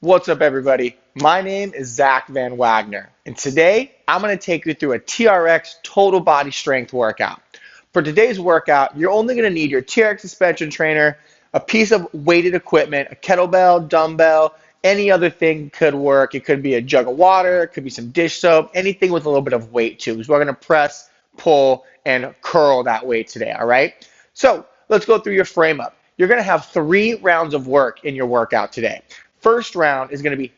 What's up, everybody? My name is Zach Van Wagner, and today I'm going to take you through a TRX total body strength workout. For today's workout, you're only going to need your TRX suspension trainer, a piece of weighted equipment, a kettlebell, dumbbell, any other thing could work. It could be a jug of water, it could be some dish soap, anything with a little bit of weight too. So we're going to press, pull, and curl that weight today, all right? So let's go through your frame up. You're going to have 3 rounds of work in your workout today. First round is going to be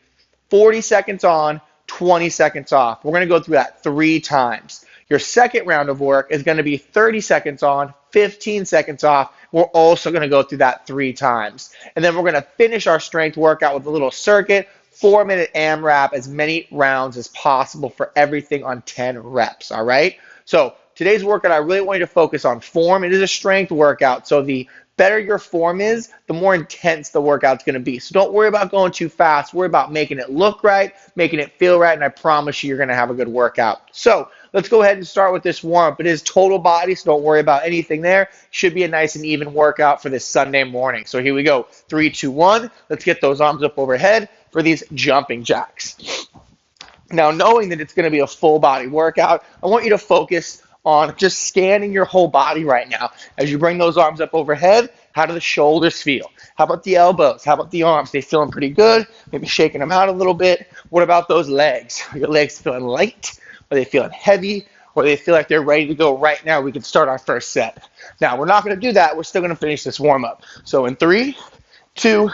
40 seconds on, 20 seconds off. We're going to go through that 3 times. Your second round of work is going to be 30 seconds on, 15 seconds off. We're also going to go through that 3 times. And then we're going to finish our strength workout with a little circuit, 4-minute AMRAP, as many rounds as possible for everything on 10 reps, all right? So today's workout, I really want you to focus on form. It is a strength workout, so the better your form is, the more intense the workout's going to be. So don't worry about going too fast. Worry about making it look right, making it feel right, and I promise you're going to have a good workout. So let's go ahead and start with this warm-up. It is total body, so don't worry about anything there. Should be a nice and even workout for this Sunday morning. So here we go. 3, 2, 1. Let's get those arms up overhead for these jumping jacks. Now, knowing that it's going to be a full body workout, I want you to focus on just scanning your whole body right now. As you bring those arms up overhead, how do the shoulders feel? How about the elbows? How about the arms? They feeling pretty good? Maybe shaking them out a little bit. What about those legs? Are your legs feeling light? Are they feeling heavy? Or do they feel like they're ready to go right now? We can start our first set. Now, we're not going to do that. We're still going to finish this warm-up. So in 3, 2,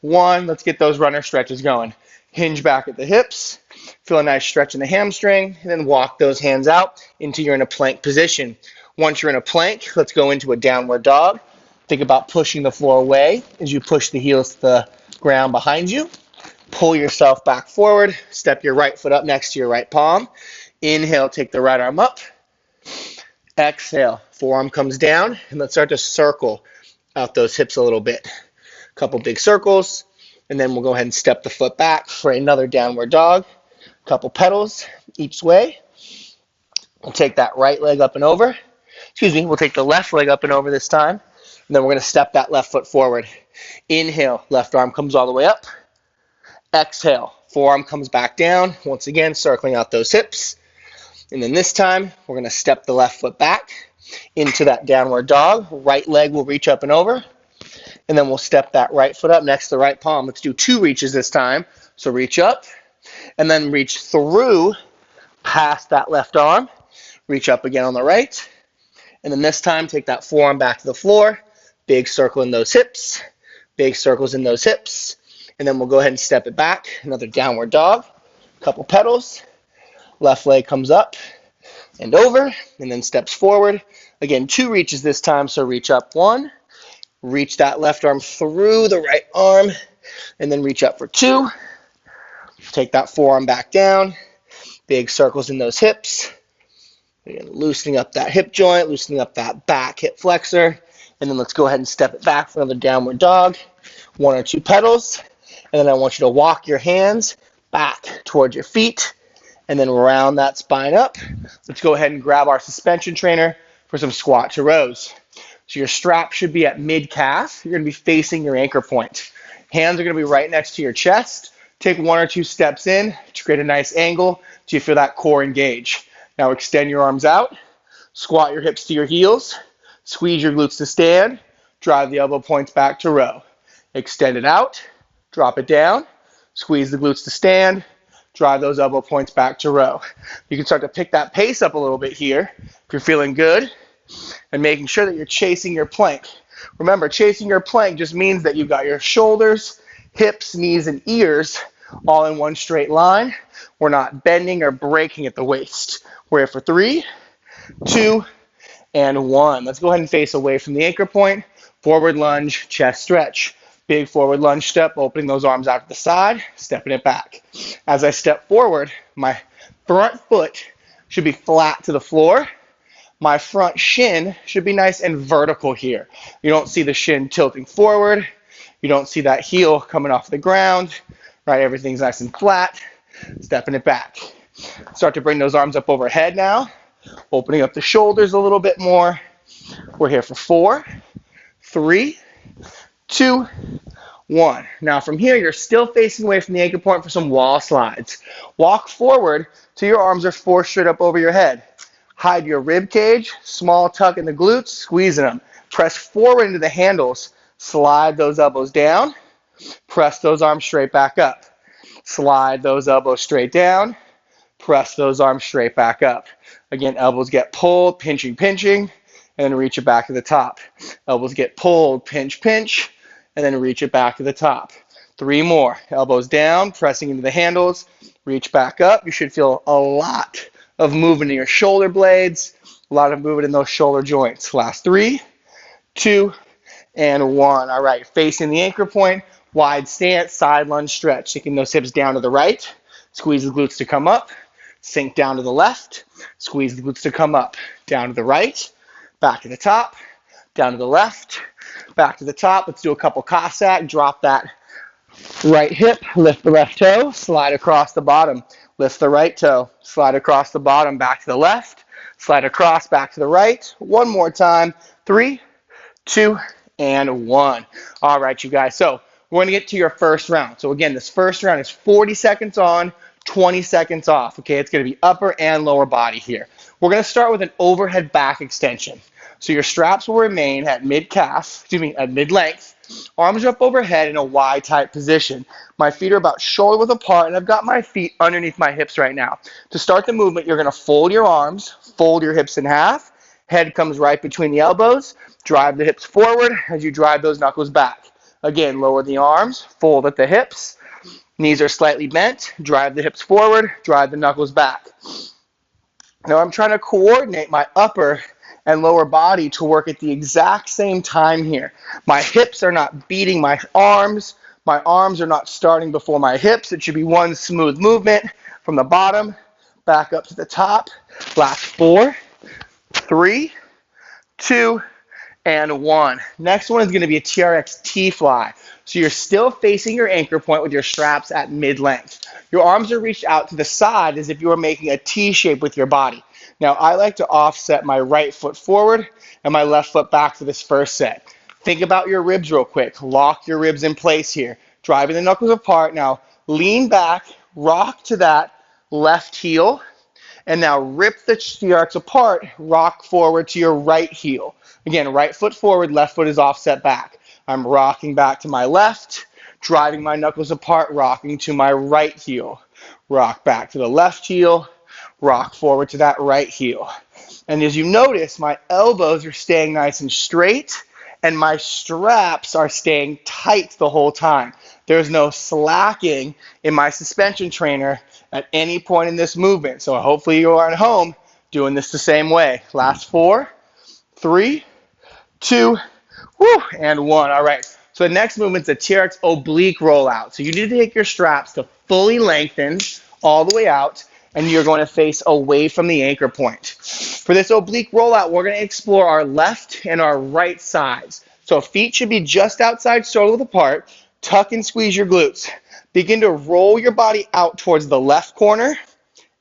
1, let's get those runner stretches going. Hinge back at the hips. Feel a nice stretch in the hamstring, and then walk those hands out until you're in a plank position. Once you're in a plank, let's go into a downward dog. Think about pushing the floor away as you push the heels to the ground behind you. Pull yourself back forward. Step your right foot up next to your right palm. Inhale, take the right arm up. Exhale, forearm comes down, and let's start to circle out those hips a little bit. A couple big circles, and then we'll go ahead and step the foot back for another downward dog. Couple pedals each way. We'll take that right leg up and over. We'll take the left leg up and over this time. And then we're going to step that left foot forward. Inhale, left arm comes all the way up. Exhale, forearm comes back down. Once again, circling out those hips. And then this time, we're going to step the left foot back into that downward dog. Right leg will reach up and over. And then we'll step that right foot up next to the right palm. Let's do 2 reaches this time. So reach up. And then reach through past that left arm. Reach up again on the right. And then this time, take that forearm back to the floor. Big circle in those hips. Big circles in those hips. And then we'll go ahead and step it back. Another downward dog. Couple pedals. Left leg comes up and over. And then steps forward. Again, 2 reaches this time. So reach up 1. Reach that left arm through the right arm. And then reach up for 2. Take that forearm back down. Big circles in those hips. Again, loosening up that hip joint, loosening up that back hip flexor. And then let's go ahead and step it back for another downward dog. 1 or 2 pedals. And then I want you to walk your hands back towards your feet. And then round that spine up. Let's go ahead and grab our suspension trainer for some squat to rows. So your strap should be at mid-calf. You're going to be facing your anchor point. Hands are going to be right next to your chest. Take 1 or 2 steps in to create a nice angle so you feel that core engage. Now extend your arms out, squat your hips to your heels, squeeze your glutes to stand, drive the elbow points back to row. Extend it out, drop it down, squeeze the glutes to stand, drive those elbow points back to row. You can start to pick that pace up a little bit here if you're feeling good and making sure that you're chasing your plank. Remember, chasing your plank just means that you've got your shoulders, hips, knees, and ears all in one straight line. We're not bending or breaking at the waist. We're here for 3, 2, and 1. Let's go ahead and face away from the anchor point. Forward lunge, chest stretch. Big forward lunge step, opening those arms out to the side, stepping it back. As I step forward, my front foot should be flat to the floor. My front shin should be nice and vertical here. You don't see the shin tilting forward. You don't see that heel coming off the ground, right? Everything's nice and flat, stepping it back. Start to bring those arms up overhead now, opening up the shoulders a little bit more. We're here for 4, 3, 2, 1. Now from here, you're still facing away from the anchor point for some wall slides. Walk forward till your arms are forced straight up over your head. Hide your rib cage, small tuck in the glutes, squeezing them. Press forward into the handles. Slide those elbows down. Press those arms straight back up. Slide those elbows straight down. Press those arms straight back up. Again, elbows get pulled, pinching, pinching, and then reach it back to the top. Elbows get pulled, pinch, pinch, and then reach it back to the top. 3 more. Elbows down, pressing into the handles, reach back up. You should feel a lot of movement in your shoulder blades, a lot of movement in those shoulder joints. Last 3, 2, and 1. All right, facing the anchor point, wide stance, side lunge stretch. Taking those hips down to the right, squeeze the glutes to come up, sink down to the left, squeeze the glutes to come up, down to the right, back to the top, down to the left, back to the top. Let's do a couple Cossack. Drop that right hip, lift the left toe, slide across the bottom. Lift the right toe, slide across the bottom, back to the left, slide across, back to the right. One more time. 3, 2, and 1. All right, you guys. So we're going to get to your first round. So again, this first round is 40 seconds on, 20 seconds off. Okay, it's going to be upper and lower body here. We're going to start with an overhead back extension. So your straps will remain at at mid-length. Arms are up overhead in a Y type position. My feet are about shoulder width apart, and I've got my feet underneath my hips right now. To start the movement, you're going to fold your arms, fold your hips in half. Head comes right between the elbows. Drive the hips forward as you drive those knuckles back. Again, lower the arms, fold at the hips. Knees are slightly bent. Drive the hips forward, drive the knuckles back. Now I'm trying to coordinate my upper and lower body to work at the exact same time here. My hips are not beating my arms. My arms are not starting before my hips. It should be one smooth movement from the bottom back up to the top. Last 4, 3, 2, and 1. Next one is going to be a TRX T-fly. So you're still facing your anchor point with your straps at mid-length. Your arms are reached out to the side as if you were making a T shape with your body. Now, I like to offset my right foot forward and my left foot back for this first set. Think about your ribs real quick. Lock your ribs in place here. Driving the knuckles apart. Now, lean back, rock to that left heel, and now rip the TRX apart, rock forward to your right heel. Again, right foot forward, left foot is offset back. I'm rocking back to my left, driving my knuckles apart, rocking to my right heel. Rock back to the left heel, rock forward to that right heel. And as you notice, my elbows are staying nice and straight, and my straps are staying tight the whole time. There's no slacking in my suspension trainer at any point in this movement. So hopefully you are at home doing this the same way. Last 4, 3, 2, and 1. All right. So the next movement's a TRX oblique rollout. So you need to take your straps to fully lengthen all the way out, and you're going to face away from the anchor point. For this oblique rollout, we're going to explore our left and our right sides. So feet should be just outside shoulder width apart. Tuck and squeeze your glutes. Begin to roll your body out towards the left corner.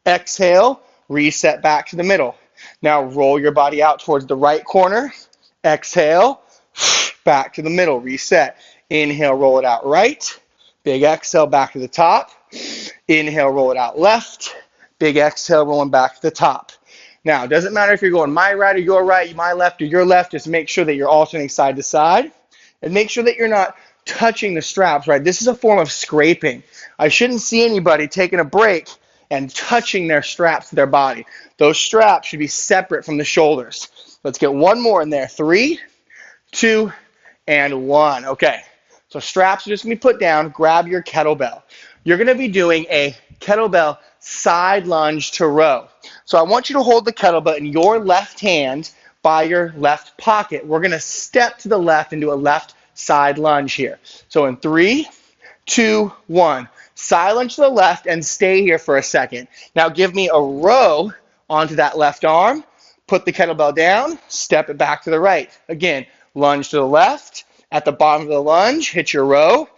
Exhale, reset back to the middle. Now roll your body out towards the right corner. Exhale, back to the middle, reset. Inhale, roll it out right. Big exhale, back to the top. Inhale, roll it out left. Big exhale, rolling back to the top. Now, it doesn't matter if you're going my right or your right, my left or your left, just make sure that you're alternating side to side. And make sure that you're not touching the straps, right? This is a form of scraping. I shouldn't see anybody taking a break and touching their straps to their body. Those straps should be separate from the shoulders. Let's get one more in there. 3, 2, and 1. Okay, so straps are just going to be put down. Grab your kettlebell. You're going to be doing a kettlebell side lunge to row. So I want you to hold the kettlebell in your left hand by your left pocket. We're going to step to the left and do a left side lunge here. So in 3, 2, 1. Side lunge to the left and stay here for a second. Now give me a row onto that left arm. Put the kettlebell down, step it back to the right. Again, lunge to the left. At the bottom of the lunge, hit your row,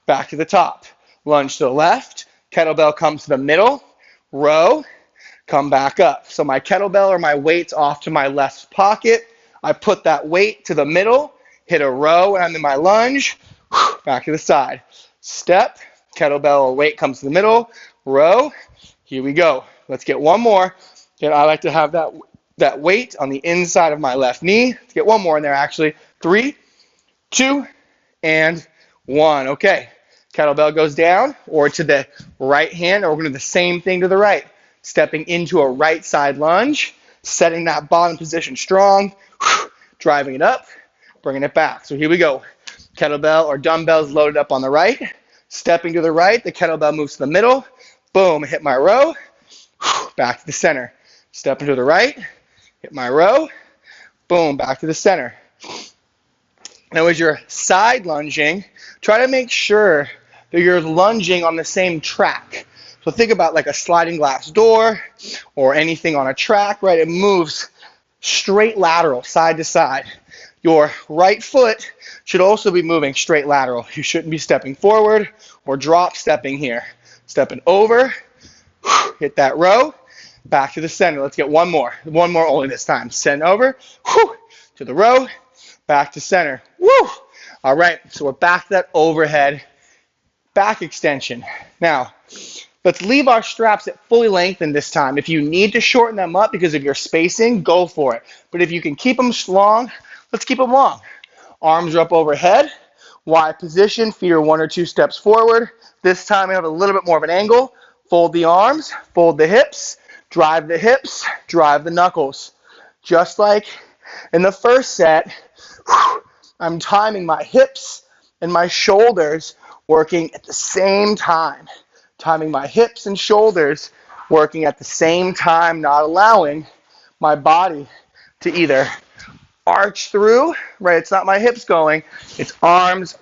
back to the top. Lunge to the left, kettlebell comes to the middle, row, come back up. So my kettlebell or my weight's off to my left pocket. I put that weight to the middle, hit a row, and I'm in my lunge, back to the side. Step, kettlebell or weight comes to the middle, row. Here we go. Let's get one more. And I like to have that weight on the inside of my left knee. Let's get one more in there actually. 3, 2, and 1. Okay. Kettlebell goes down or to the right hand, or we're going to do the same thing to the right. Stepping into a right side lunge, setting that bottom position strong, driving it up, bringing it back. So here we go. Kettlebell or dumbbells loaded up on the right. Stepping to the right, the kettlebell moves to the middle. Boom, hit my row. Back to the center. Stepping to the right, hit my row. Boom, back to the center. Now as you're side lunging, try to make sure that you're lunging on the same track. So think about like a sliding glass door or anything on a track, right? It moves straight lateral, side to side. Your right foot should also be moving straight lateral. You shouldn't be stepping forward or drop stepping here. Stepping over, hit that row, back to the center. Let's get one more only this time. Send over, to the row, back to center. Woo! All right, so we're back to that overhead back extension. Now, let's leave our straps at fully lengthened this time. If you need to shorten them up because of your spacing, go for it. But if you can keep them long, let's keep them long. Arms are up overhead, wide position, feet are 1 or 2 steps forward. This time we have a little bit more of an angle. Fold the arms, fold the hips, drive the knuckles. Just like in the first set, I'm timing my hips and my shoulders working at the same time. Timing my hips and shoulders working at the same time, not allowing my body to either arch through, right? It's not my hips going, it's arms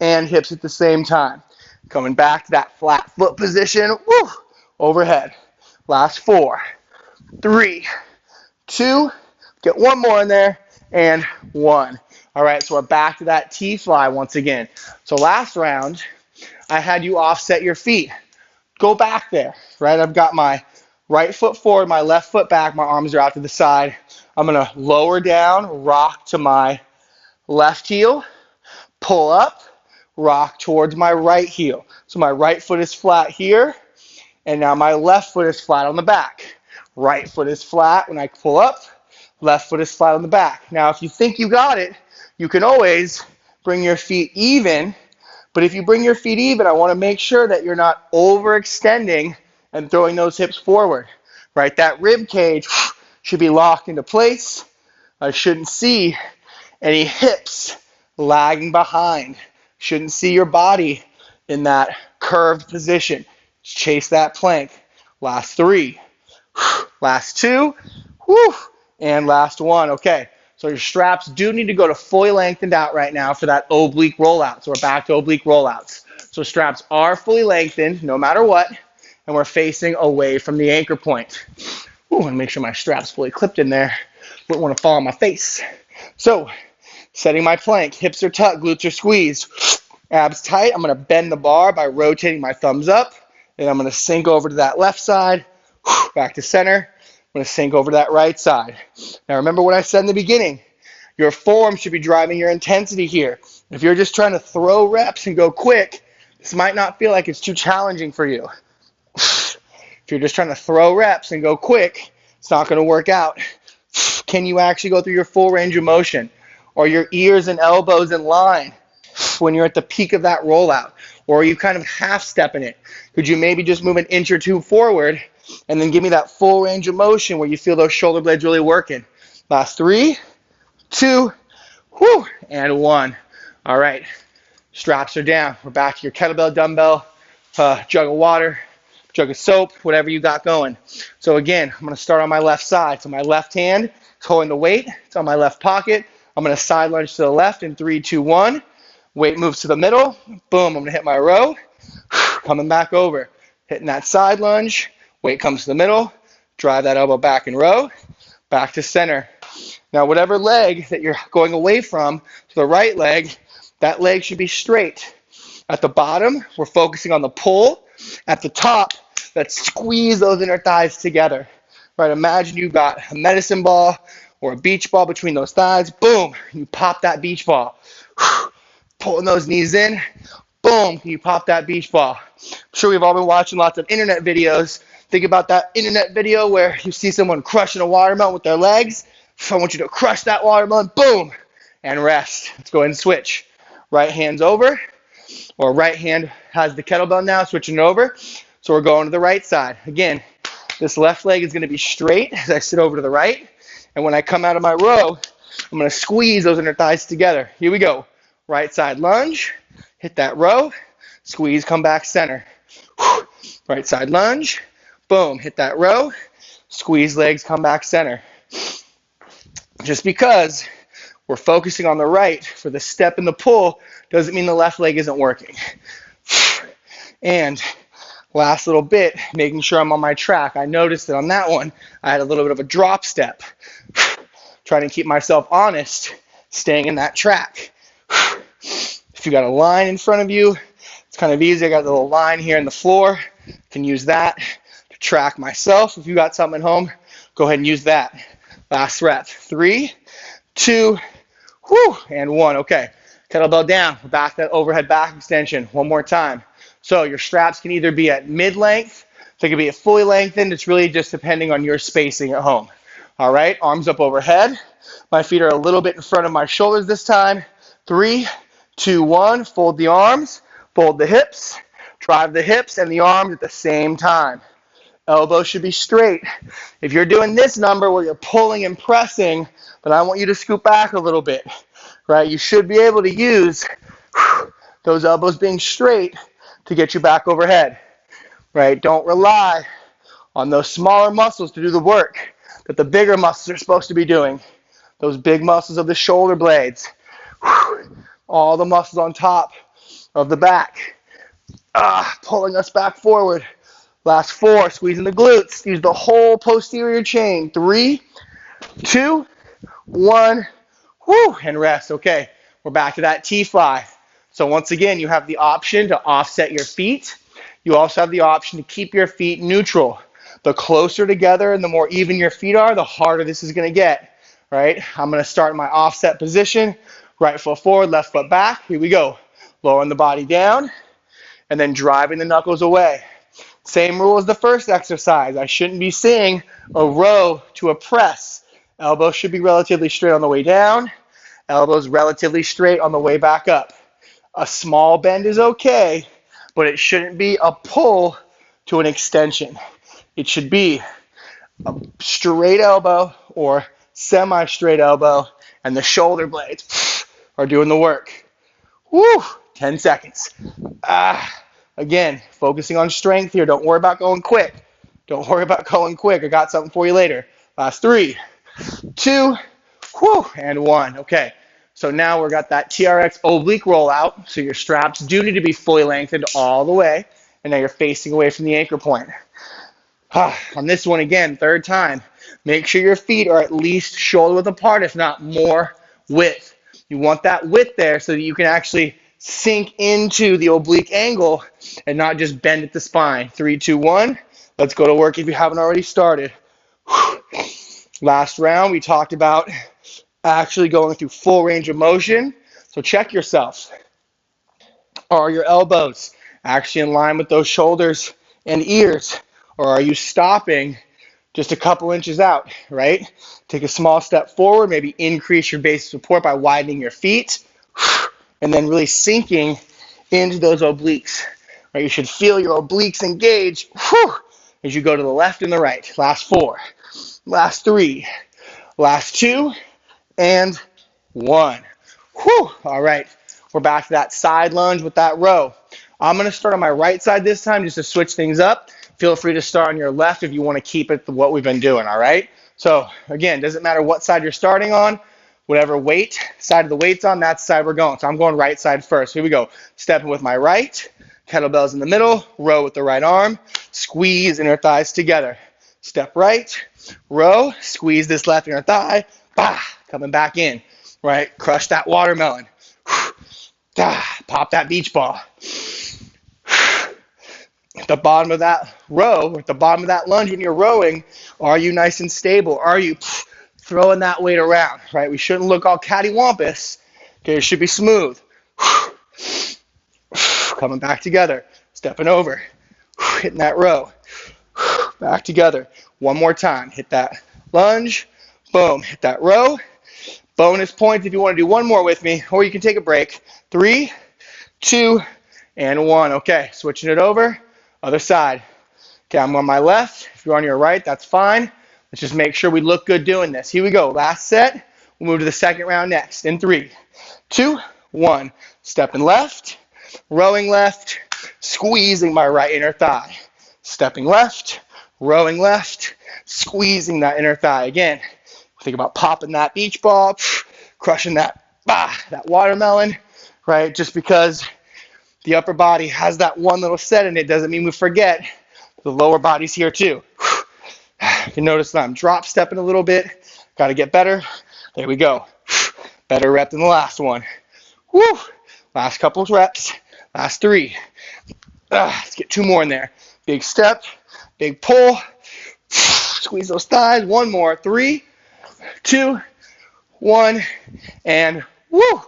and hips at the same time. Coming back to that flat foot position, woo, overhead. Last 4, 3, 2, get one more in there, and 1. All right, so we're back to that T-fly once again. So last round, I had you offset your feet. Go back there, right? I've got my right foot forward, my left foot back, my arms are out to the side. I'm going to lower down, rock to my left heel, pull up, rock towards my right heel. So my right foot is flat here, and now my left foot is flat on the back. Right foot is flat when I pull up, left foot is flat on the back. Now, if you think you got it, you can always bring your feet even, but if you bring your feet even, I want to make sure that you're not overextending and throwing those hips forward, right? That rib cage should be locked into place. I shouldn't see any hips lagging behind. Shouldn't see your body in that curved position. Chase that plank. Last 3, last 2, and last 1. Okay, so your straps do need to go to fully lengthened out right now for that oblique rollout. So we're back to oblique rollouts. So straps are fully lengthened no matter what, and we're facing away from the anchor point. I want to make sure my strap's fully clipped in there. Wouldn't want to fall on my face. So, setting my plank, hips are tucked, glutes are squeezed, abs tight. I'm going to bend the bar by rotating my thumbs up, and I'm going to sink over to that left side, back to center. I'm going to sink over to that right side. Now remember what I said in the beginning. Your form should be driving your intensity here. If you're just trying to throw reps and go quick, this might not feel like it's too challenging for you. If you're just trying to throw reps and go quick, it's not going to work out. Can you actually go through your full range of motion? Or your ears and elbows in line when you're at the peak of that rollout? Or are you kind of half stepping it? Could you maybe just move an inch or 2 forward and then give me that full range of motion where you feel those shoulder blades really working? Last 3, 2, and 1. All right, straps are down. We're back to your kettlebell, dumbbell, jug of water, jug of soap, whatever you got going. So again, I'm going to start on my left side. So my left hand is holding the weight. It's on my left pocket. I'm going to side lunge to the left in 3, 2, 1. Weight moves to the middle. Boom, I'm going to hit my row. Coming back over. Hitting that side lunge. Weight comes to the middle. Drive that elbow back in row. Back to center. Now, whatever leg that you're going away from, to the right leg, that leg should be straight. At the bottom, we're focusing on the pull. At the top, let's squeeze those inner thighs together. Right, imagine you got a medicine ball or a beach ball between those thighs. Boom, you pop that beach ball. Pulling those knees in. Boom, you pop that beach ball. I'm sure we've all been watching lots of internet videos. Think about that internet video where you see someone crushing a watermelon with their legs. I want you to crush that watermelon, boom, and rest. Let's go ahead and switch. Right hand's over, or right hand has the kettlebell now, switching it over. So we're going to the right side. Again, this left leg is going to be straight as I sit over to the right. And when I come out of my row, I'm going to squeeze those inner thighs together. Here we go. Right side lunge, hit that row, squeeze, come back center. Right side lunge, boom, hit that row, squeeze legs, come back center. Just because we're focusing on the right for the step and the pull doesn't mean the left leg isn't working. And last little bit, making sure I'm on my track. I noticed that on that one, I had a little bit of a drop step. Trying to keep myself honest, staying in that track. If you got a line in front of you, it's kind of easy. I got a little line here in the floor. Can use that to track myself. If you got something at home, go ahead and use that. Last rep. 3, 2, and 1. Okay. Kettlebell down. Back that overhead back extension. One more time. So your straps can either be at mid-length, they can be at fully lengthened. It's really just depending on your spacing at home. All right, arms up overhead. My feet are a little bit in front of my shoulders this time. 3, 2, 1. Fold the arms, fold the hips, drive the hips and the arms at the same time. Elbows should be straight. If you're doing this number where you're pulling and pressing, then I want you to scoot back a little bit, right? You should be able to use those elbows being straight to get you back overhead, right? Don't rely on those smaller muscles to do the work that the bigger muscles are supposed to be doing. Those big muscles of the shoulder blades, all the muscles on top of the back, pulling us back forward. Last 4, squeezing the glutes. Use the whole posterior chain. 3, 2, 1, and rest. Okay, we're back to that T-fly. So once again, you have the option to offset your feet. You also have the option to keep your feet neutral. The closer together and the more even your feet are, the harder this is going to get, right? I'm going to start in my offset position. Right foot forward, left foot back. Here we go. Lowering the body down and then driving the knuckles away. Same rule as the first exercise. I shouldn't be seeing a row to a press. Elbows should be relatively straight on the way down. Elbows relatively straight on the way back up. A small bend is okay, but it shouldn't be a pull to an extension. It should be a straight elbow or semi-straight elbow, and the shoulder blades are doing the work. 10 seconds. Again, focusing on strength here. Don't worry about going quick. Don't worry about going quick. I got something for you later. Last 3, 2, and 1. Okay, so now we've got that TRX oblique rollout. So your straps do need to be fully lengthened all the way, and now you're facing away from the anchor point. On this one again, third time, make sure your feet are at least shoulder width apart, if not more width. You want that width there so that you can actually sink into the oblique angle and not just bend at the spine. 3, 2, 1. Let's go to work if you haven't already started. Last round, we talked about actually going through full range of motion. So check yourself. Are your elbows actually in line with those shoulders and ears? Or are you stopping just a couple inches out, right? Take a small step forward, maybe increase your base of support by widening your feet, and then really sinking into those obliques. Right? You should feel your obliques engage as you go to the left and the right. Last 4, last 3, last 2, and 1. All right, we're back to that side lunge with that row. I'm going to start on my right side this time just to switch things up. Feel free to start on your left if you want to keep it what we've been doing, all right? So, again, doesn't matter what side you're starting on. Whatever weight, side of the weight's on, that's the side we're going. So I'm going right side first. Here we go. Stepping with my right. Kettlebells in the middle. Row with the right arm. Squeeze inner thighs together. Step right. Row. Squeeze this left inner thigh. Coming back in. Right? Crush that watermelon. Pop that beach ball. At the bottom of that row, or at the bottom of that lunge when you're rowing, are you nice and stable? Are you throwing that weight around, right? We shouldn't look all cattywampus. Okay, it should be smooth. Coming back together, stepping over, hitting that row, back together. One more time, hit that lunge, boom, hit that row. Bonus points if you want to do one more with me, or you can take a break. 3, 2, and 1. Okay, switching it over, other side. Okay, I'm on my left. If you're on your right, that's fine. Let's just make sure we look good doing this. Here we go. Last set. We'll move to the second round next. In 3, 2, 1. Stepping left, rowing left, squeezing my right inner thigh. Stepping left, rowing left, squeezing that inner thigh. Again, think about popping that beach ball, crushing that watermelon, right? Just because the upper body has that one little set in it doesn't mean we forget the lower body's here too. You can notice that I'm drop stepping a little bit. Got to get better. There we go. Better rep than the last one. Woo! Last couple of reps. Last 3. Let's get 2 more in there. Big step, big pull. Squeeze those thighs. 1 more. 3, 2, 1, and woo!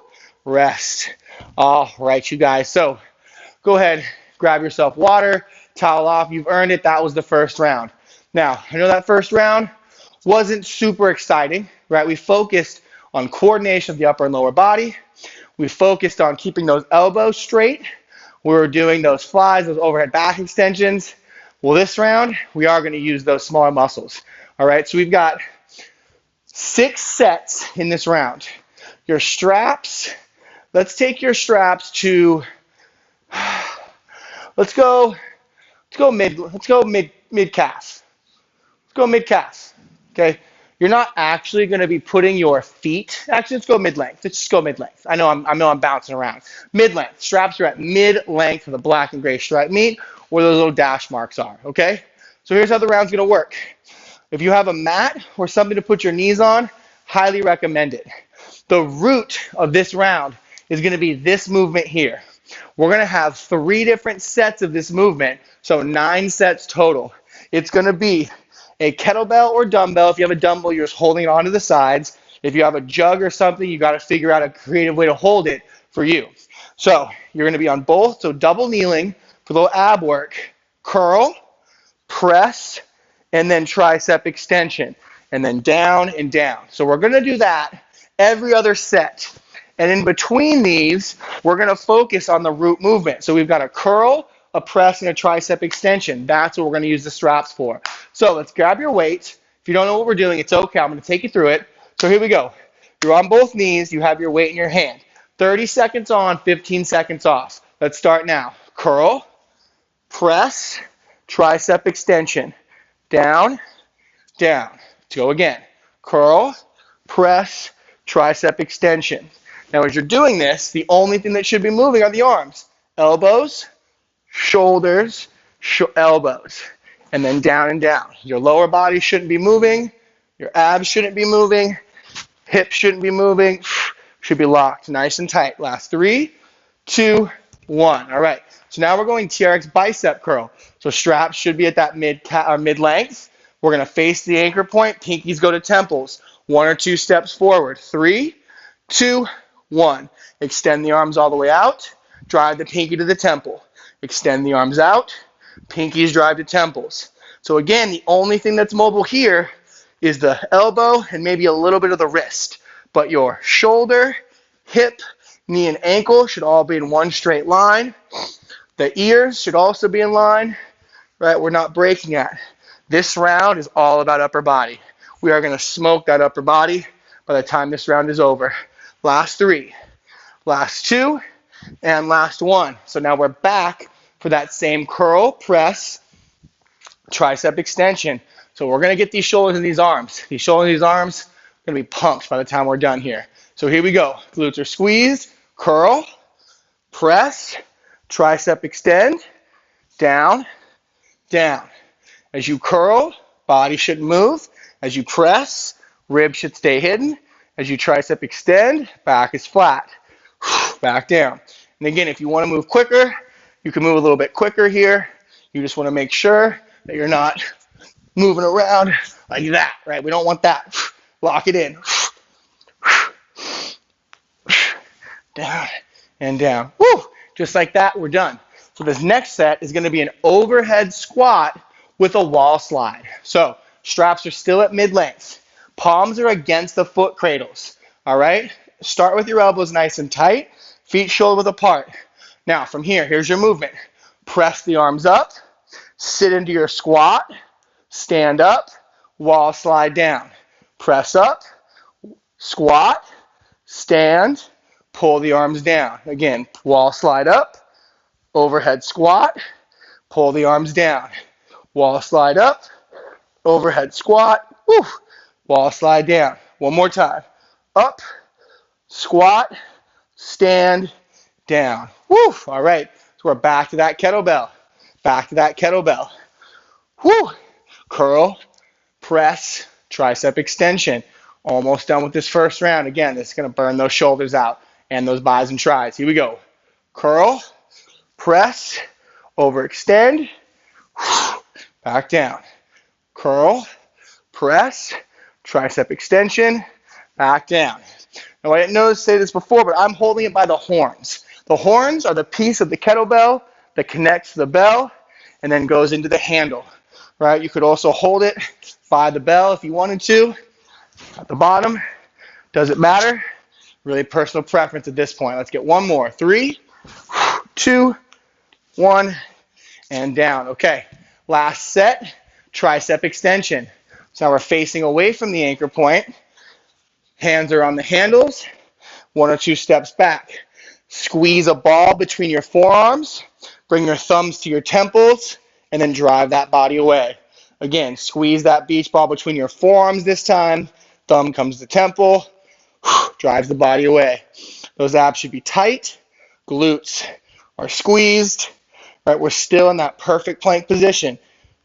Rest. All right, you guys. So go ahead, grab yourself water, towel off. You've earned it. That was the first round. Now, I know that first round wasn't super exciting, right? We focused on coordination of the upper and lower body. We focused on keeping those elbows straight. We were doing those flies, those overhead back extensions. Well, this round, we are going to use those smaller muscles. All right, so we've got 6 sets in this round. Your straps, let's take your straps to, let's go mid calf. Let's go mid calf. Okay. You're not actually going to be putting your feet. Actually, let's go mid length. Let's just go mid length. I know I'm bouncing around. Mid length. Straps are at mid length of the black and gray stripe meat, where those little dash marks are. Okay. So here's how the round's going to work. If you have a mat or something to put your knees on, highly recommend it. The root of this round is going to be this movement here. We're going to have 3 different sets of this movement, so 9 sets total. It's going to be a kettlebell or dumbbell. If you have a dumbbell, you're just holding it onto the sides. If you have a jug or something, you got to figure out a creative way to hold it for you. So you're going to be on both, so double kneeling for the little ab work. Curl, press, and then tricep extension, and then down and down. So we're going to do that every other set. And in between these, we're going to focus on the root movement. So we've got a curl, a press, and a tricep extension. That's what we're going to use the straps for. So let's grab your weight. If you don't know what we're doing, it's okay. I'm going to take you through it. So here we go. You're on both knees. You have your weight in your hand. 30 seconds on, 15 seconds off. Let's start now. Curl, press, tricep extension. Down, down. Let's go again. Curl, press, tricep extension. Now, as you're doing this, the only thing that should be moving are the arms. Elbows, shoulders, elbows, and then down and down. Your lower body shouldn't be moving. Your abs shouldn't be moving. Hips shouldn't be moving. Should be locked nice and tight. Last 3, 2, 1. All right. So now we're going TRX Bicep Curl. So straps should be at that mid length. We're going to face the anchor point. Pinkies go to temples. 1 or 2 steps forward. 3, 2, 1. Extend the arms all the way out. Drive the pinky to the temple. Extend the arms out. Pinkies drive to temples. So again, the only thing that's mobile here is the elbow and maybe a little bit of the wrist. But your shoulder, hip, knee, and ankle should all be in one straight line. The ears should also be in line. Right? We're not breaking that. This round is all about upper body. We are going to smoke that upper body by the time this round is over. Last 3, last 2, and last 1. So now we're back for that same curl, press, tricep extension. So we're going to get these shoulders and these arms. These shoulders and these arms are going to be pumped by the time we're done here. So here we go. Glutes are squeezed, curl, press, tricep extend, down, down. As you curl, body should move. As you press, ribs should stay hidden. As you tricep extend, back is flat. Back down. And again, if you want to move quicker, you can move a little bit quicker here. You just want to make sure that you're not moving around like that, right? We don't want that. Lock it in. Down and down. Woo! Just like that, we're done. So this next set is going to be an overhead squat with a wall slide. So straps are still at mid-length. Palms are against the foot cradles. All right? Start with your elbows nice and tight, feet shoulder width apart. Now from here, here's your movement. Press the arms up, sit into your squat, stand up, wall slide down. Press up, squat, stand, pull the arms down. Again, wall slide up, overhead squat, pull the arms down. Wall slide up, overhead squat, woo, wall slide down. One more time. Up, squat, stand, down. Woo, all right. So we're back to that kettlebell. Back to that kettlebell. Woo, curl, press, tricep extension. Almost done with this first round. Again, this is going to burn those shoulders out and those bis and tris. Here we go. Curl, press, overextend, back down. Curl, press, tricep extension, back down. Now, I didn't know to say this before, but I'm holding it by the horns. The horns are the piece of the kettlebell that connects to the bell and then goes into the handle, right? You could also hold it by the bell if you wanted to. At the bottom, doesn't matter. Really personal preference at this point. Let's get one more. 3, 2, 1, and down. Okay, last set, tricep extension. So now we're facing away from the anchor point. Hands are on the handles, 1 or 2 steps back. Squeeze a ball between your forearms, bring your thumbs to your temples, and then drive that body away. Again, squeeze that beach ball between your forearms this time. Thumb comes to temple, drives the body away. Those abs should be tight. Glutes are squeezed. Right, we're still in that perfect plank position.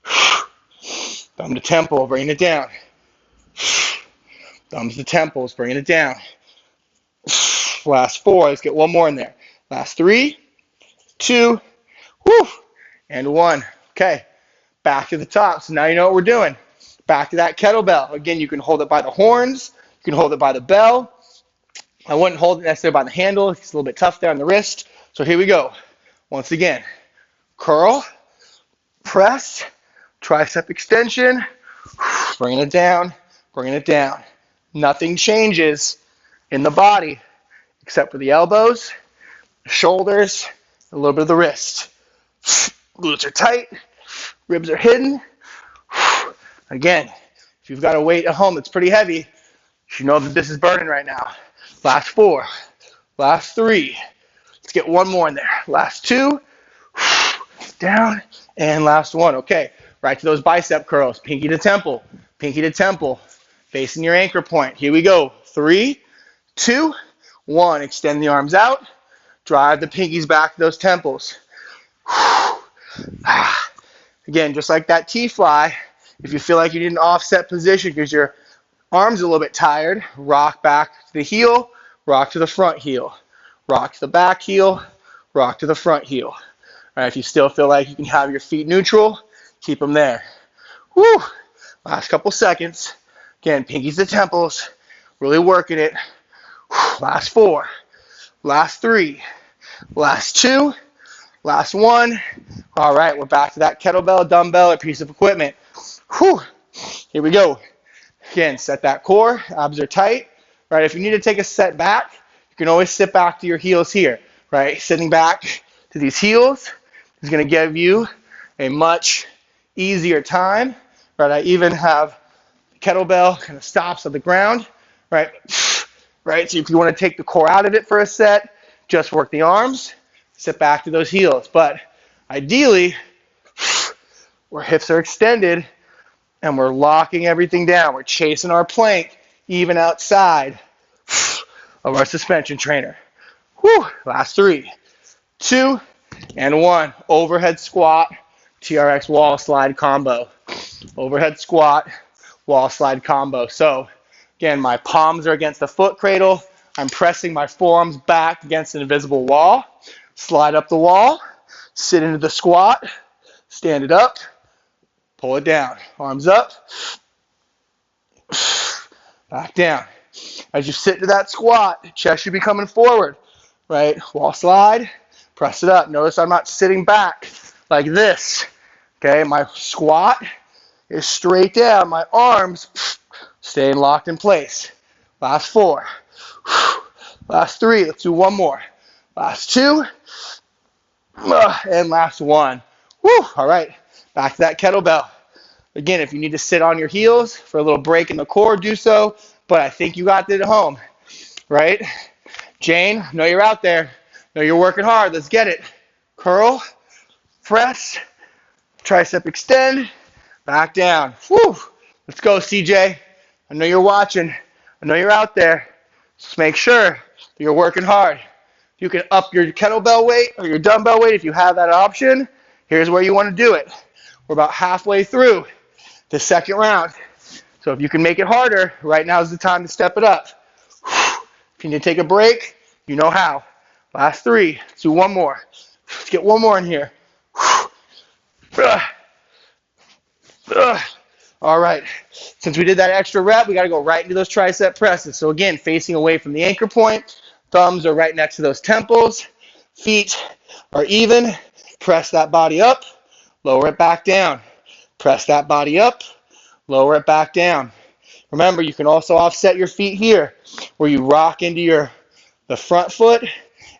Thumb to temple, bring it down. Thumbs to temples, bring it down. Last 4, let's get one more in there. Last 3, 2, whoo, and 1. Okay, back to the top. So now you know what we're doing. Back to that kettlebell. Again, you can hold it by the horns. You can hold it by the bell. I wouldn't hold it necessarily by the handle. It's a little bit tough there on the wrist. So here we go. Once again, curl, press, tricep extension, bringing it down, bringing it down. Nothing changes in the body except for the elbows, the shoulders, a little bit of the wrist. Glutes are tight, ribs are hidden. Again, if you've got a weight at home that's pretty heavy, you know that this is burning right now. Last 4, last 3. Let's get one more in there. Last 2, down, and last 1. Okay, right to those bicep curls. Pinky to temple, facing your anchor point. Here we go. 3, 2, 1. Extend the arms out. Drive the pinkies back to those temples. Again, just like that T-fly, if you feel like you need an offset position because your arms are a little bit tired, rock back to the heel, rock to the front heel. Rock to the back heel, rock to the front heel. All right, if you still feel like you can have your feet neutral, keep them there. Woo! Last couple seconds. Again, pinkies to temples, really working it. Last 4, last 3, last 2, last 1. All right, we're back to that kettlebell, dumbbell, or piece of equipment. Whew. Here we go. Again, set that core, abs are tight. Right, if you need to take a set back, you can always sit back to your heels here. Right, sitting back to these heels is going to give you a much easier time. Right, I even have kettlebell kind of stops on the ground. Right, so if you want to take the core out of it for a set, just work the arms, sit back to those heels. But ideally, where hips are extended and we're locking everything down, we're chasing our plank even outside of our suspension trainer. Whew. Last 3, 2, and 1. Overhead squat, TRX wall slide combo. Overhead squat, wall slide combo. So again, my palms are against the foot cradle. I'm pressing my forearms back against an invisible wall. Slide up the wall, sit into the squat, stand it up, pull it down. Arms up, back down. As you sit to that squat, chest should be coming forward, right? Wall slide, press it up. Notice I'm not sitting back like this. Okay, my squat is straight down. My arms staying locked in place. Last 4. Last 3. Let's do one more. Last 2. And last 1. Woo! All right, back to that kettlebell. Again, if you need to sit on your heels for a little break in the core, do so. But I think you got it at home, right? Jane, I know you're out there. I know you're working hard. Let's get it. Curl, press, tricep extend, back down. Woo! Let's go, CJ. I know you're watching. I know you're out there. Just make sure that you're working hard. You can up your kettlebell weight or your dumbbell weight if you have that option. Here's where you want to do it. We're about halfway through the second round. So if you can make it harder, right now is the time to step it up. If you need to take a break, you know how. Last 3. Let's do one more. Let's get one more in here. All right. Since we did that extra rep, we got to go right into those tricep presses. So again, facing away from the anchor point. Thumbs are right next to those temples. Feet are even. Press that body up. Lower it back down. Press that body up. Lower it back down. Remember, you can also offset your feet here, where you rock into the front foot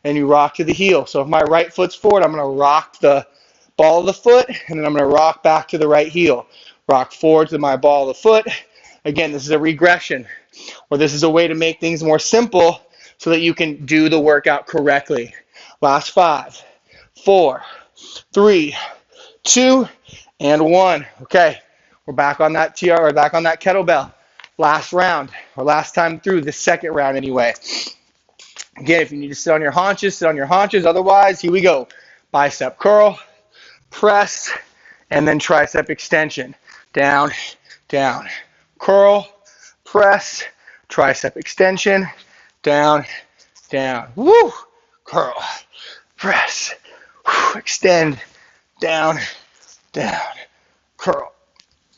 and you rock to the heel. So if my right foot's forward, I'm going to rock the ball of the foot, and then I'm going to rock back to the right heel. Rock forward to my ball of the foot. Again, this is a regression, or this is a way to make things more simple so that you can do the workout correctly. Last 5, 4, 3, 2, and 1. Okay, we're back on that back on that kettlebell. Last round, or last time through, the second round anyway. Again, if you need to sit on your haunches, sit on your haunches. Otherwise, here we go. Bicep curl, press, and then tricep extension. Down, down. Curl, press, tricep extension, down, down. Woo! Curl, press, extend, down, down. Curl,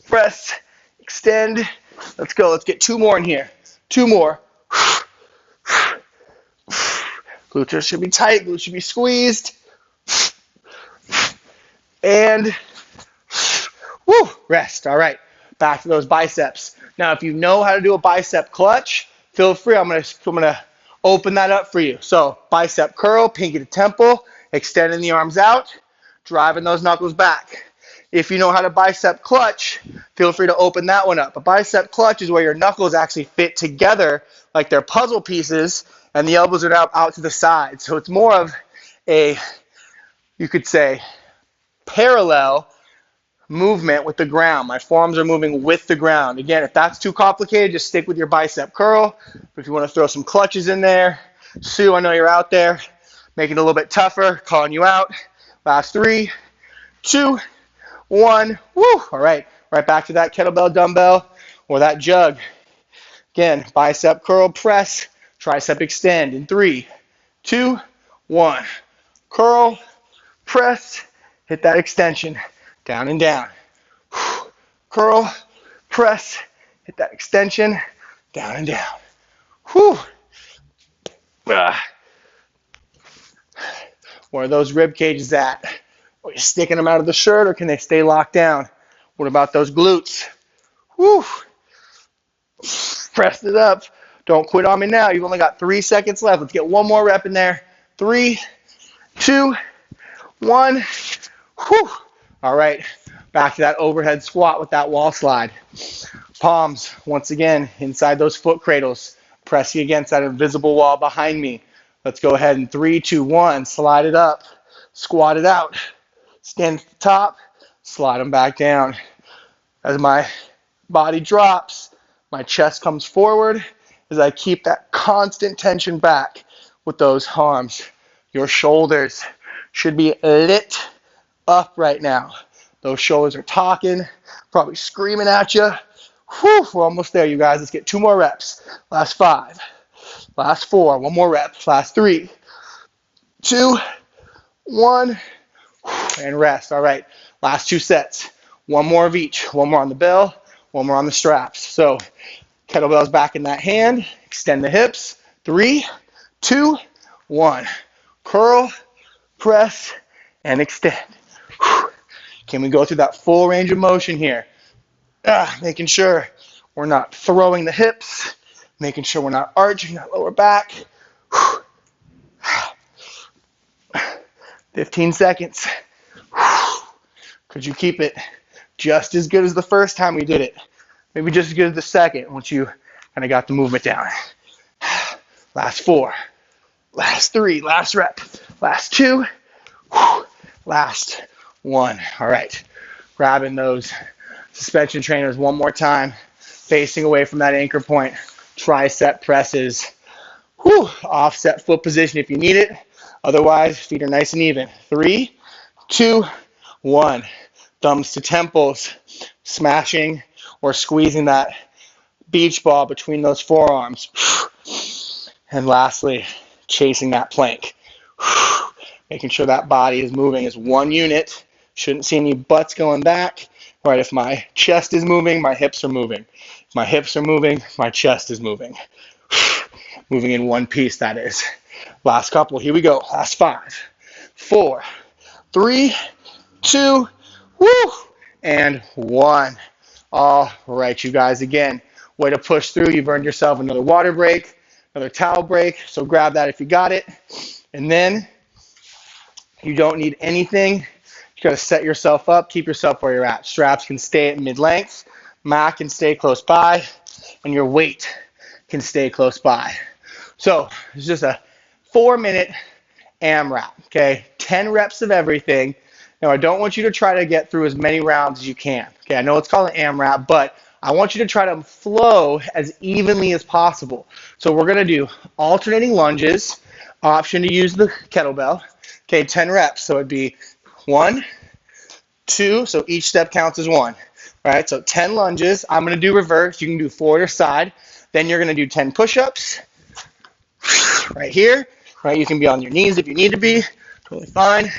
press, extend. Let's go. Let's get 2 more in here. 2 more. Glutes should be tight. Glutes should be squeezed. And woo, rest. All right. Back to those biceps. Now, if you know how to do a bicep clutch, feel free. I'm gonna open that up for you. So bicep curl, pinky to temple, extending the arms out, driving those knuckles back. If you know how to bicep clutch, feel free to open that one up. A bicep clutch is where your knuckles actually fit together like they're puzzle pieces, and the elbows are now out to the side. So it's more of a, you could say, parallel movement with the ground. My forearms are moving with the ground. Again, if that's too complicated, just stick with your bicep curl. But if you want to throw some clutches in there, Sue, I know you're out there, making it a little bit tougher, calling you out. Last 3, 2, 1. Woo! All right, right back to that kettlebell dumbbell or that jug. Again, bicep curl, press, tricep extend in 3, 2, 1. Curl, press, hit that extension, down and down. Curl, press, hit that extension, down and down. Whew. Where are those rib cages at? Are you sticking them out of the shirt, or can they stay locked down? What about those glutes? Whew. Press it up. Don't quit on me now. You've only got 3 seconds left. Let's get one more rep in there. 3, 2, 1. Whew. All right. Back to that overhead squat with that wall slide. Palms, once again, inside those foot cradles. Pressing against that invisible wall behind me. Let's go ahead in 3, 2, 1. Slide it up. Squat it out. Stand at the top. Slide them back down. As my body drops, my chest comes forward as I keep that constant tension back with those arms. Your shoulders should be lit up right now. Those shoulders are talking, probably screaming at you. Whew, we're almost there, you guys. Let's get 2 more reps. Last 5. Last 4. 1 more rep. Last 3, 2, 1. And rest. All right. Last 2 sets. 1 more of each. 1 more on the bell. 1 more on the straps. So kettlebells back in that hand. Extend the hips. 3, 2, 1. Curl, press, and extend. Can we go through that full range of motion here? Making sure we're not throwing the hips, making sure we're not arching that lower back. 15 seconds. Could you keep it just as good as the first time we did it? Maybe just as good as the second once you kind of got the movement down. Last 4. Last 3. Last rep. Last 2. Last 1. All right. Grabbing those suspension trainers one more time. Facing away from that anchor point. Tricep presses. Offset foot position if you need it. Otherwise, feet are nice and even. 3, 2, 1. Thumbs to temples. Smashing or squeezing that beach ball between those forearms. And lastly, chasing that plank. Making sure that body is moving as one unit. Shouldn't see any butts going back. Right, if my chest is moving, my hips are moving. If my hips are moving, my chest is moving. Moving in one piece, that is. Last couple, here we go. Last 5, 4, 3, 2, and 1. All right, you guys, again, way to push through. You've earned yourself another water break, another towel break, so grab that if you got it. And then you don't need anything. You got to set yourself up, keep yourself where you're at. Straps can stay at mid-length, mat can stay close by, and your weight can stay close by. So it's just a 4-minute AMRAP, okay? 10 reps of everything. Now, I don't want you to try to get through as many rounds as you can. Okay, I know it's called an AMRAP, but I want you to try to flow as evenly as possible. So we're going to do alternating lunges, option to use the kettlebell. Okay, 10 reps. So it'd be 1, 2, so each step counts as 1. Right, so 10 lunges. I'm going to do reverse. You can do forward or side. Then you're going to do 10 push-ups right here. Right, you can be on your knees if you need to be. Totally fine.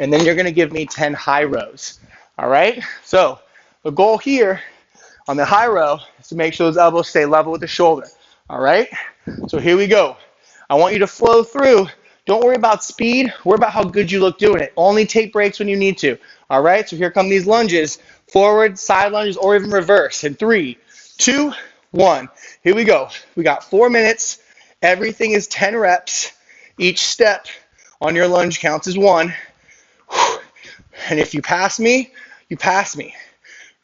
And then you're going to give me 10 high rows. All right, so the goal here on the high row is to make sure those elbows stay level with the shoulder. All right, so here we go. I want you to flow through. Don't worry about speed. Worry about how good you look doing it. Only take breaks when you need to. All right, so here come these lunges. Forward, side lunges, or even reverse. In 3, 2, 1. Here we go. We got 4 minutes. Everything is 10 reps. Each step on your lunge counts as 1. And if you pass me, you pass me.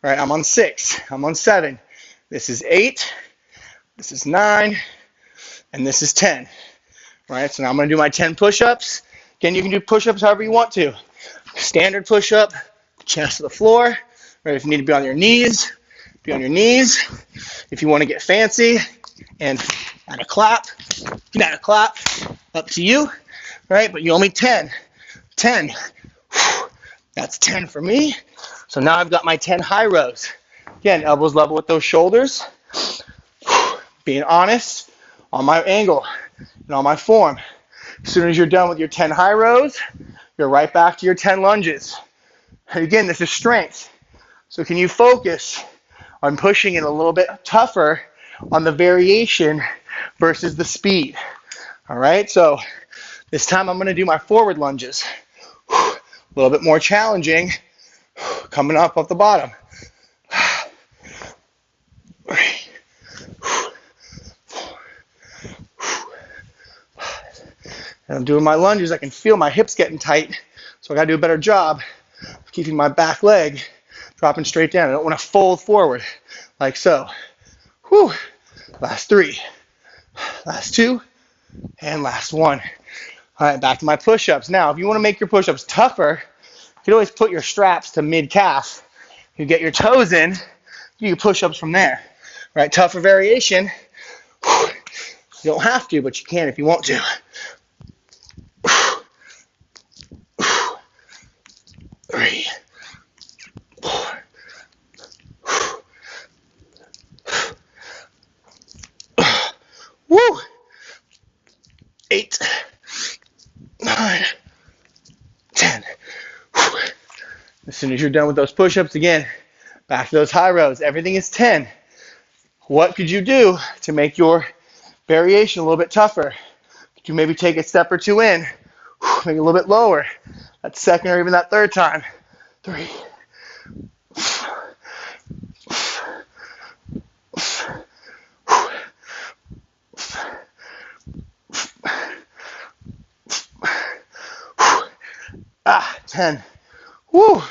All right, I'm on 6. I'm on 7. This is 8. This is 9. And this is 10. All right, so now I'm going to do my 10 push-ups. Again, you can do push-ups however you want to. Standard push-up, chest to the floor. Right, if you need to be on your knees, be on your knees. If you want to get fancy and add a clap, you can add a clap. Up to you. Right, but you only 10. 10. That's 10 for me. So now I've got my 10 high rows. Again, elbows level with those shoulders. Being honest on my angle and on my form. As soon as you're done with your 10 high rows, you're right back to your 10 lunges. And again, this is strength. So can you focus on pushing it a little bit tougher on the variation versus the speed? All right, so this time I'm going to do my forward lunges. A little bit more challenging. Coming up off the bottom. And I'm doing my lunges. I can feel my hips getting tight. So I got to do a better job of keeping my back leg dropping straight down. I don't want to fold forward like so. Whew. Last 3. Last 2. And last 1. All right, back to my push-ups. Now, if you want to make your push-ups tougher, you can always put your straps to mid-calf. You get your toes in, you do push-ups from there. Right, tougher variation. You don't have to, but you can if you want to. 3, 4. Woo! 8, 9, 10. As soon as you're done with those push-ups, again, back to those high rows. Everything is 10. What could you do to make your variation a little bit tougher? Could you maybe take a step or two in, make it a little bit lower, that second or even that third time. 3. Ah, 10. Woo.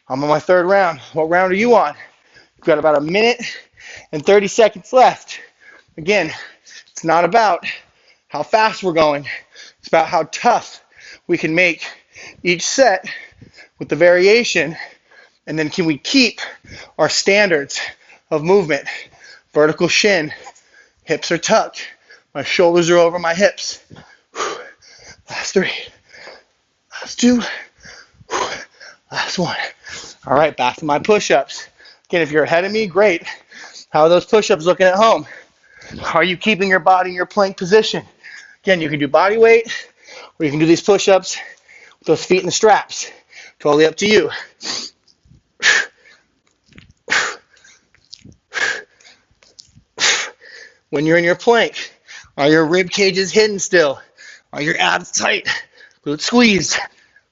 I'm on my third round. What round are you on? You've got about a minute and 30 seconds left. Again, it's not about how fast we're going. It's about how tough we can make each set with the variation, and then can we keep our standards of movement. Vertical shin, hips are tucked, my shoulders are over my hips. Last 3, last 2, last 1. All right, back to my push-ups. Again, if you're ahead of me, great. How are those push-ups looking at home? Are you keeping your body in your plank position? Again, you can do body weight, or you can do these push-ups with those feet in the straps. Totally up to you. When you're in your plank, are your rib cages hidden still? Are your abs tight? Glute squeeze.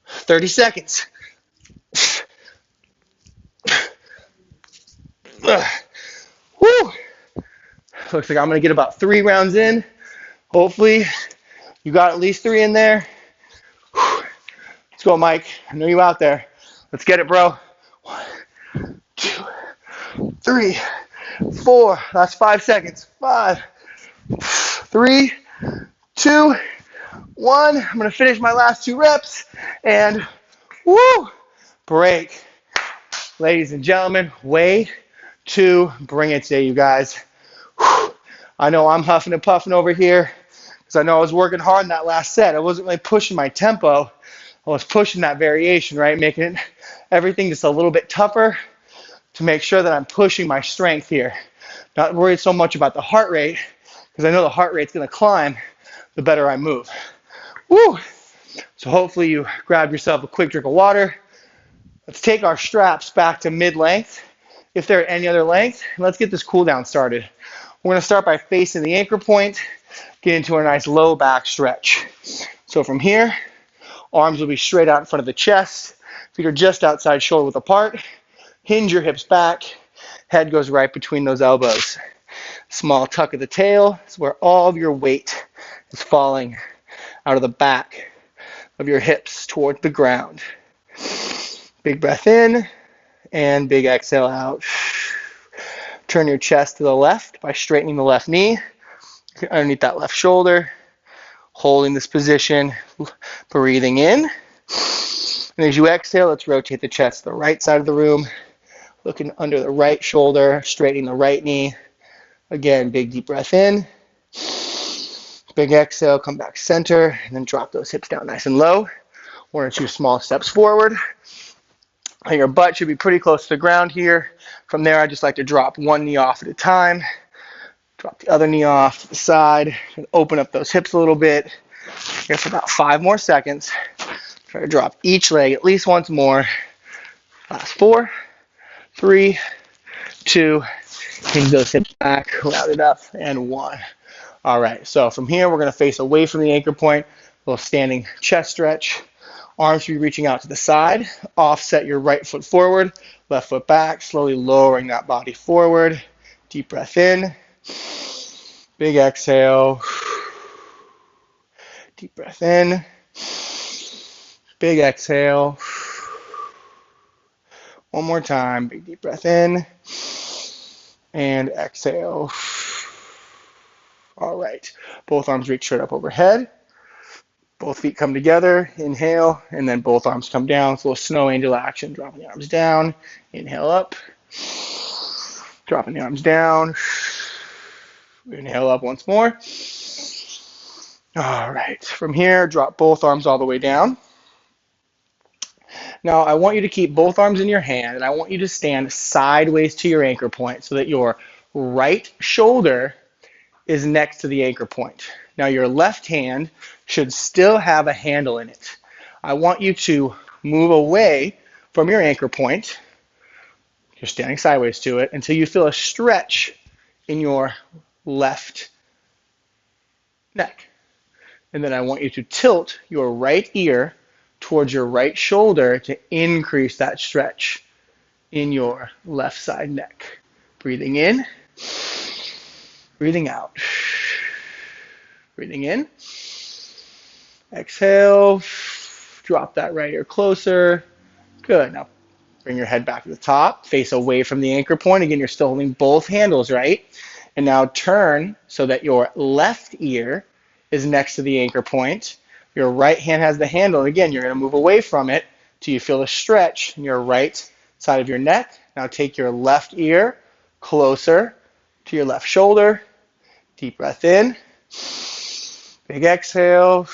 30 seconds. Woo! Looks like I'm going to get about 3 rounds in. Hopefully, you got at least 3 in there. Let's go, Mike. I know you out there. Let's get it, bro. 1, 2, 3, 4. That's 5 seconds. 5, 3, 2, 1. I'm going to finish my last 2 reps. And woo! Break. Ladies and gentlemen, way to bring it today, you guys. I know I'm huffing and puffing over here because I know I was working hard in that last set. I wasn't really pushing my tempo. I was pushing that variation, right? Making everything just a little bit tougher to make sure that I'm pushing my strength here. Not worried so much about the heart rate because I know the heart rate's going to climb the better I move. Woo! So hopefully you grab yourself a quick drink of water. Let's take our straps back to mid-length, if they're at any other length, and let's get this cool down started. We're going to start by facing the anchor point, get into a nice low back stretch. So from here, arms will be straight out in front of the chest, feet are just outside shoulder width apart, hinge your hips back, head goes right between those elbows. Small tuck of the tail is where all of your weight is falling out of the back of your hips toward the ground. Big breath in and big exhale out. Turn your chest to the left by straightening the left knee underneath that left shoulder, holding this position, breathing in. And as you exhale, let's rotate the chest to the right side of the room, looking under the right shoulder, straightening the right knee. Again, big deep breath in. Big exhale, come back center, and then drop those hips down nice and low. 1 or 2 small steps forward. Your butt should be pretty close to the ground here. From there, I just like to drop 1 knee off at a time. Drop the other knee off to the side and open up those hips a little bit. Here for about 5 more seconds. Try to drop each leg at least once more. Last 4, 3, 2, hinge those hips back, round it up, and 1. All right, so from here, we're going to face away from the anchor point, a little standing chest stretch. Arms should be reaching out to the side. Offset your right foot forward, left foot back, slowly lowering that body forward. Deep breath in. Big exhale. Deep breath in. Big exhale. 1 more time. Big deep breath in. And exhale. All right. Both arms reach straight up overhead. Both feet come together, inhale, and then both arms come down. It's a little snow angel action, dropping the arms down. Inhale up, dropping the arms down. Inhale up once more. All right, from here, drop both arms all the way down. Now, I want you to keep both arms in your hand, and I want you to stand sideways to your anchor point so that your right shoulder is next to the anchor point. Now your left hand should still have a handle in it. I want you to move away from your anchor point. You're standing sideways to it until you feel a stretch in your left neck. And then I want you to tilt your right ear towards your right shoulder to increase that stretch in your left side neck. Breathing in, breathing out. Breathing in, exhale, drop that right ear closer. Good. Now bring your head back to the top, face away from the anchor point. Again, you're still holding both handles, right? And now turn so that your left ear is next to the anchor point. Your right hand has the handle. Again, you're going to move away from it till you feel a stretch in your right side of your neck. Now take your left ear closer to your left shoulder. Deep breath in. Big exhale.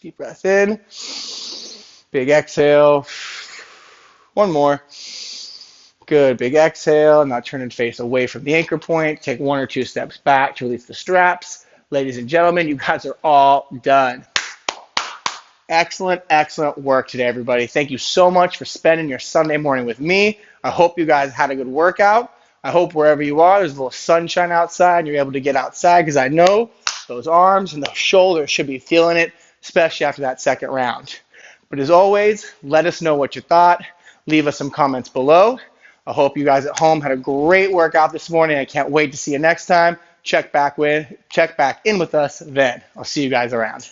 Deep breath in. Big exhale. One more. Good. Big exhale. Now turn and face away from the anchor point. Take 1 or 2 steps back to release the straps. Ladies and gentlemen, you guys are all done. Excellent, excellent work today, everybody. Thank you so much for spending your Sunday morning with me. I hope you guys had a good workout. I hope wherever you are, there's a little sunshine outside and you're able to get outside, because I know those arms and those shoulders should be feeling it, especially after that second round. But as always, let us know what you thought. Leave us some comments below. I hope you guys at home had a great workout this morning. I can't wait to see you next time. Check back in with us then. I'll see you guys around.